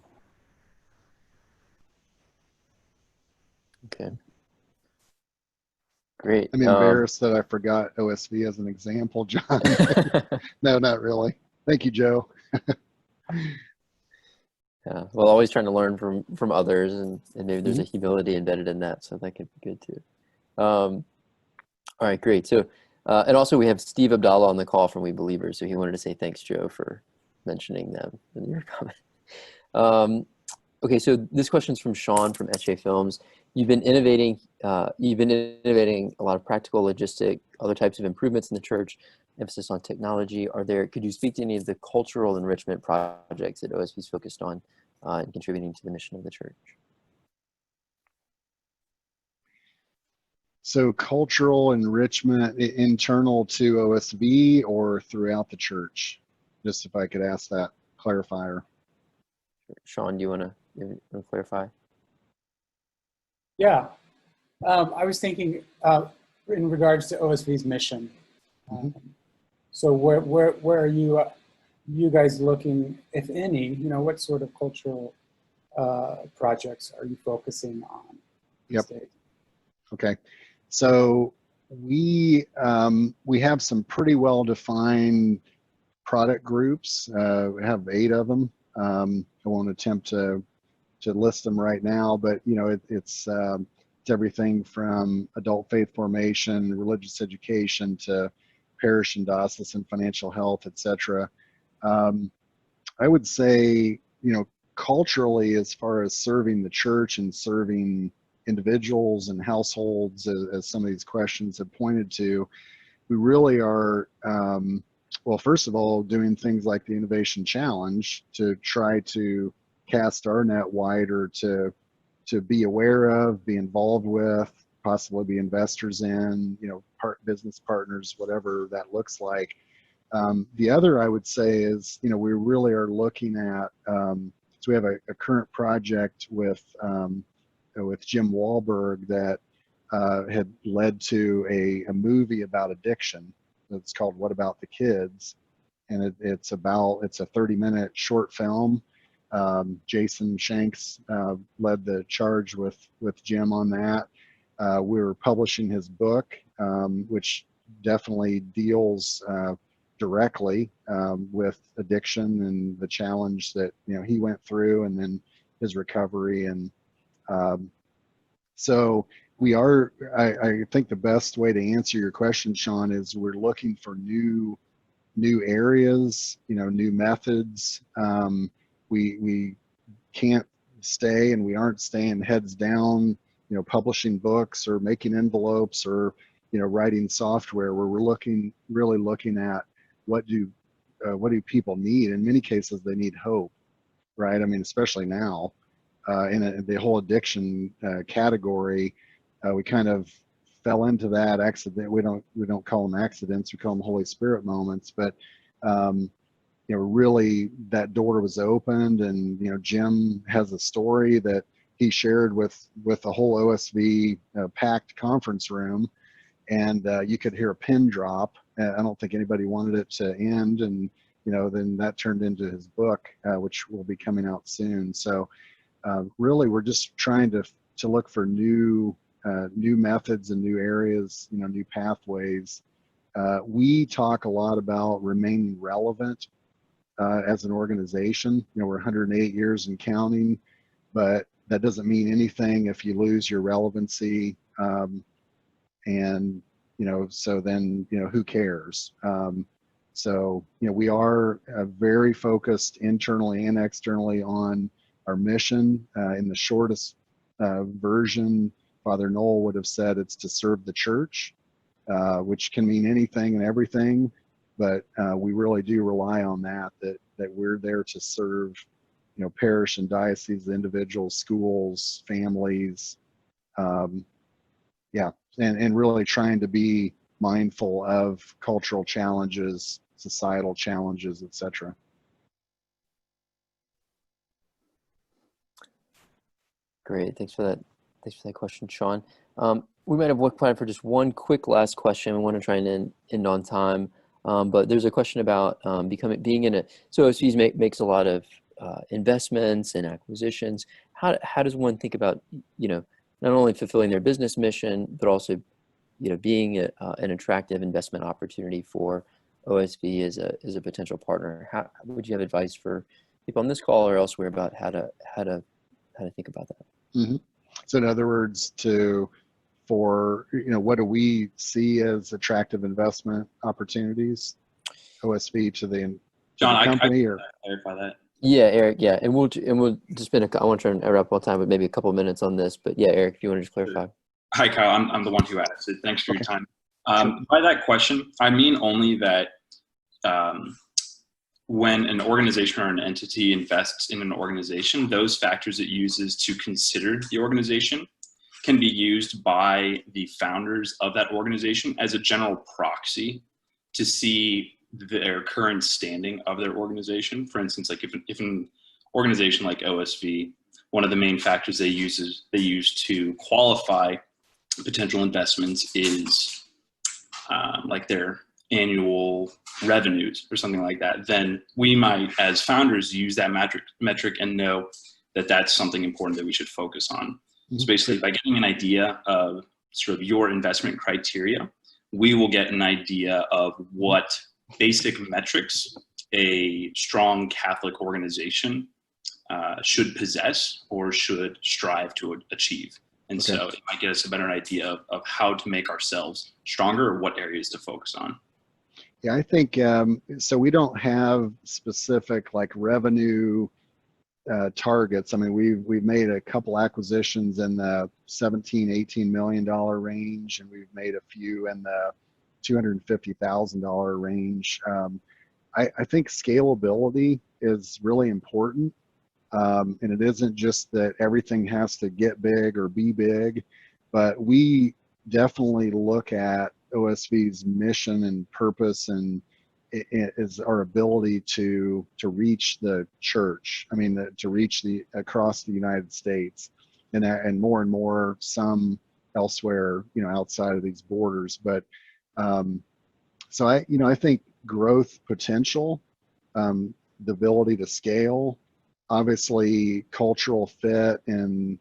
Okay. Great. I'm embarrassed that I forgot OSV as an example, John. No, not really. Thank you, Joe. Yeah, well, always trying to learn from others, and maybe there's a humility embedded in that, so that could be good too. All right, great. So, and also we have Steve Abdallah on the call from We Believers, so he wanted to say thanks, Joe, for mentioning them in your comment. Okay, so this question is from Sean from Etche Films. You've been innovating a lot of practical, logistic, other types of improvements in the church, emphasis on technology. Could you speak to any of the cultural enrichment projects that OSV is focused on in contributing to the mission of the church? So cultural enrichment internal to OSV or throughout the church? Just if I could ask that clarifier. Sean, do you want to clarify? Yeah, I was thinking in regards to OSV's mission. So where are you guys looking, if any? You know, what sort of cultural projects are you focusing on these Yep. days? Okay. So we have some pretty well defined product groups. We have 8 of them. I won't attempt to list them right now, but you know, it's everything from adult faith formation, religious education, to parish and diocesan financial health, etc. I would say, you know, culturally, as far as serving the church and serving individuals and households, as some of these questions have pointed to, we really are, well, first of all, doing things like the Innovation Challenge to try to cast our net wider, to be aware of, be involved with, possibly be investors in, you know, business partners, whatever that looks like. The other I would say is, you know, we really are looking at, so we have a current project with Jim Wahlberg that had led to a movie about addiction. It's called What About the Kids? And it's a 30-minute short film. Jason Shanks led the charge with Jim on that. We're publishing his book, which definitely deals directly with addiction and the challenge that, you know, he went through, and then his recovery. And so we are, I think the best way to answer your question, Sean, is we're looking for new areas, you know, new methods. We can't stay, and we aren't staying heads down, you know, publishing books or making envelopes or, you know, writing software, where we're really looking at what do people need. In many cases, they need hope, right? I mean, especially now in the whole addiction category, we kind of fell into that accident. We don't call them accidents, we call them Holy Spirit moments. But you know, really, that door was opened, and you know, Jim has a story that he shared with the whole OSV packed conference room, and you could hear a pin drop. I don't think anybody wanted it to end, and you know, then that turned into his book, which will be coming out soon. So really, we're just trying to look for new methods and new areas, you know, new pathways. We talk a lot about remaining relevant as an organization. You know, we're 108 years and counting, but that doesn't mean anything if you lose your relevancy. And you know, so then, you know, who cares? So you know, we are very focused internally and externally on our mission. In the shortest version, Father Noll would have said it's to serve the church, which can mean anything and everything, but we really do rely on that we're there to serve, you know, parish and diocese, individuals, schools, families, yeah, and really trying to be mindful of cultural challenges, societal challenges, etc. Great, thanks for that. Thanks for that question, Sean. We might have time for just one quick last question. We want to try and end on time, but there's a question about being in a. So OSVs makes a lot of investments and acquisitions. How does one think about, you know, not only fulfilling their business mission, but also, you know, being an attractive investment opportunity for OSV as a potential partner? How would you have advice for people on this call or elsewhere about how to think about that? Mm-hmm. So in other words, for you know, what do we see as attractive investment opportunities, OSV to the company? I clarify that. Yeah, Eric. Yeah, and we'll just spend. I want to try and wrap up time, but maybe a couple of minutes on this. But yeah, Eric, if you want to just clarify. Hi, Kyle. I'm the one who asked it. Thanks for your time. Sure. By that question, I mean only that when an organization or an entity invests in an organization, those factors it uses to consider the organization can be used by the founders of that organization as a general proxy to see their current standing of their organization. For instance, like if an organization like OSV, one of the main factors they use to qualify potential investments is like their annual revenues or something like that, then we might, as founders, use that metric and know that's something important that we should focus on. Mhm. So basically, by getting an idea of sort of your investment criteria, we will get an idea of what basic metrics a strong Catholic organization should possess or should strive to achieve. And Okay. so it might get us a better idea of how to make ourselves stronger or what areas to focus on. Yeah, I think so. We don't have specific like revenue targets. I mean, we've made a couple acquisitions in the 17, $18 million range, and we've made a few in the $250,000 range. I think scalability is really important. And it isn't just that everything has to get big or be big, but we definitely look at OSV's mission and purpose and is our ability to reach the church. I mean, to reach across the United States, and more some elsewhere, outside of these borders. But so I think growth potential, the ability to scale, obviously cultural fit, and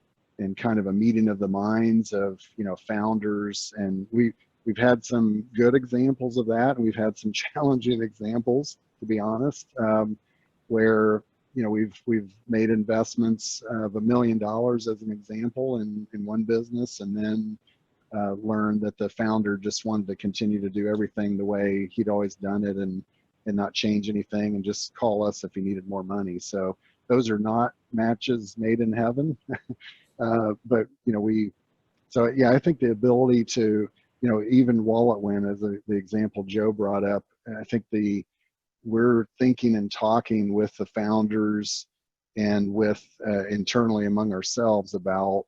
kind of a meeting of the minds of founders, and we've had some good examples of that, and we've had some challenging examples, to be honest, where we've made investments of $1 million as an example in one business, and then learned that the founder just wanted to continue to do everything the way he'd always done it, and not change anything, and just call us if he needed more money. So those are not matches made in heaven. But so yeah, I think the ability to, even Wallet Win, as the example Joe brought up, I think we're thinking and talking with the founders and with internally among ourselves about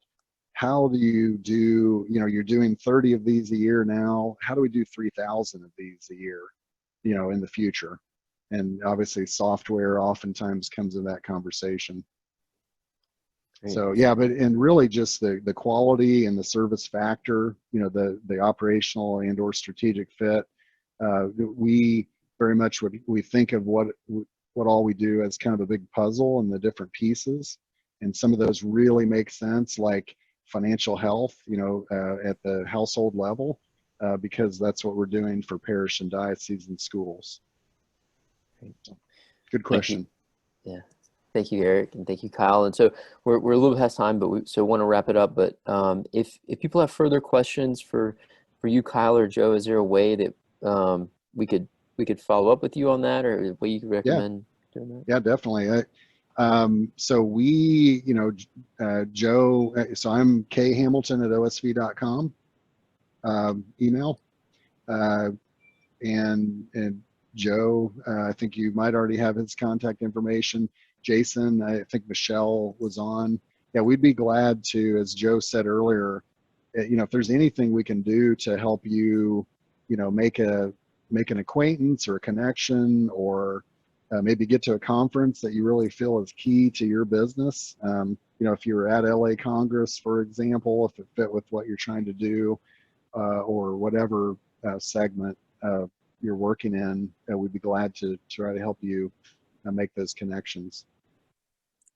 how do you do, you're doing 30 of these a year now, how do we do 3,000 of these a year, in the future? And obviously software oftentimes comes in that conversation. Great. So yeah, and really just the quality and the service factor, the operational and or strategic fit. We very much we think of what all we do as kind of a big puzzle and the different pieces, and some of those really make sense, like financial health, at the household level, because that's what we're doing for parish and diocese and schools. Great. Good question. Yeah. Thank you, Eric, and thank you, Kyle. And so we're a little bit past time, but want to wrap it up. But if people have further questions for you, Kyle or Joe, is there a way that we could follow up with you on that, or what you could recommend doing that? Yeah, definitely. So we, Joe. So I'm khamilton@osv.com. Email, and Joe, I think you might already have his contact information. Jason, I think Michelle was on. Yeah, we'd be glad to, as Joe said earlier, if there's anything we can do to help you, make an acquaintance or a connection, or maybe get to a conference that you really feel is key to your business. If you're at LA Congress, for example, if it fit with what you're trying to do, or whatever segment you're working in, we'd be glad to try to help you make those connections.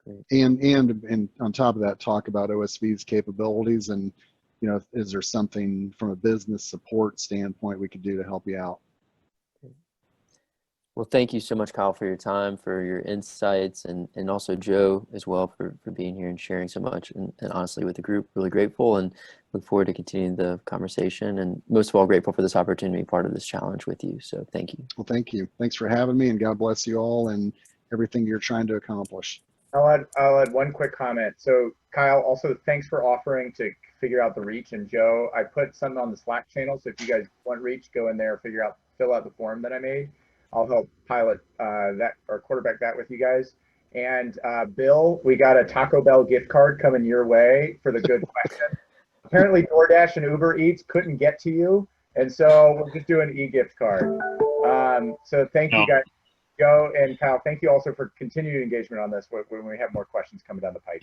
Great. And on top of that, talk about OSV's capabilities, and is there something from a business support standpoint we could do to help you out? Well, thank you so much, Kyle, for your time, for your insights, and also Joe as well for being here and sharing so much. And honestly, with the group, really grateful and look forward to continuing the conversation. And most of all, grateful for this opportunity to be part of this challenge with you. So thank you. Well, thank you. Thanks for having me, and God bless you all and everything you're trying to accomplish. I'll add one quick comment. So Kyle, also thanks for offering to figure out the reach. And Joe, I put something on the Slack channel. So if you guys want reach, go in there, fill out the form that I made. I'll help pilot that or quarterback that with you guys. And Bill, we got a Taco Bell gift card coming your way for the good question. Apparently DoorDash and Uber Eats couldn't get to you. And so we'll just do an e-gift card. So thank you guys. Joe and Kyle, thank you also for continued engagement on this when we have more questions coming down the pipe.